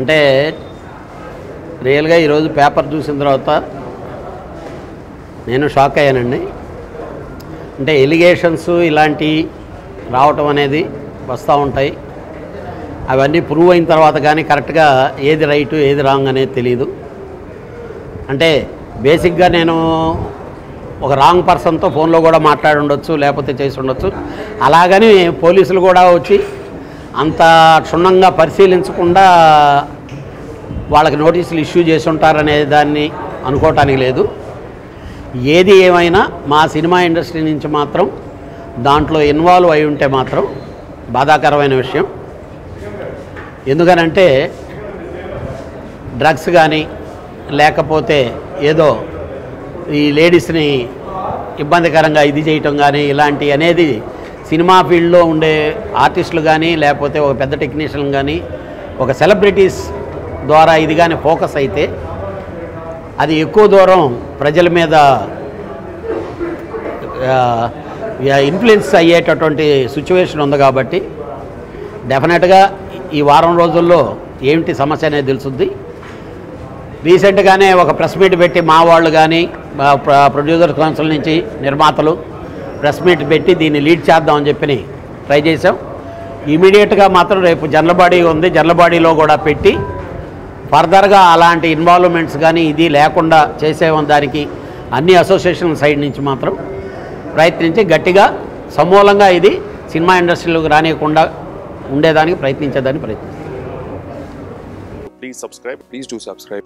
అంటే రియల్గా ఈరోజు పేపర్ చూసిన తర్వాత నేను షాక్ అయ్యానండి. అంటే ఎలిగేషన్స్ ఇలాంటి రావటం అనేది వస్తూ ఉంటాయి. అవన్నీ ప్రూవ్ అయిన తర్వాత కానీ కరెక్ట్గా ఏది రైటు ఏది రాంగ్ అనేది తెలియదు. అంటే బేసిక్గా నేను ఒక రాంగ్ పర్సన్తో ఫోన్లో కూడా మాట్లాడి ఉండొచ్చు, లేకపోతే చేసి ఉండొచ్చు. అలాగని పోలీసులు కూడా వచ్చి అంత క్షుణ్ణంగా పరిశీలించకుండా వాళ్ళకి నోటీసులు ఇష్యూ చేసి ఉంటారనే దాన్ని అనుకోవటానికి లేదు. ఏది ఏమైనా మా సినిమా ఇండస్ట్రీ నుంచి మాత్రం దాంట్లో ఇన్వాల్వ్ అయి ఉంటే మాత్రం బాధాకరమైన విషయం. ఎందుకనంటే డ్రగ్స్ కానీ లేకపోతే ఏదో ఈ లేడీస్ని ఇబ్బందికరంగా ఇది చేయటం కానీ ఇలాంటి అనేది సినిమా ఫీల్డ్లో ఉండే ఆర్టిస్టులు కానీ లేకపోతే ఒక పెద్ద టెక్నీషియన్ కానీ ఒక సెలబ్రిటీస్ ద్వారా ఇది కానీ ఫోకస్ అయితే అది ఎక్కువ దూరం ప్రజల మీద ఇన్ఫ్లుయెన్స్ అయ్యేటటువంటి సిచ్యువేషన్ ఉంది. కాబట్టి డెఫినెట్గా ఈ వారం రోజుల్లో ఏమిటి సమస్య అనేది తెలుసుద్ది. రీసెంట్గానే ఒక ప్రెస్ మీట్ పెట్టి మా వాళ్ళు కానీ ప్రొడ్యూసర్ కౌన్సిల్ నుంచి నిర్మాతలు ప్రెస్ మీట్ పెట్టి దీన్ని లీడ్ చేద్దామని చెప్పి ట్రై చేసాం. ఇమీడియట్గా మాత్రం రేపు జనరల్ బాడీ ఉంది, జనరల్ బాడీలో కూడా పెట్టి ఫర్దర్గా అలాంటి ఇన్వాల్వ్మెంట్స్ కానీ ఇది లేకుండా చేసేవని దానికి అన్ని అసోసియేషన్ సైడ్ నుంచి మాత్రం ప్రయత్నించి గట్టిగా సమూలంగా ఇది సినిమా ఇండస్ట్రీలోకి రానియకుండా ఉండేదానికి ప్రయత్నించేదాన్ని ప్రయత్నిస్తాం. Please subscribe. Please do subscribe.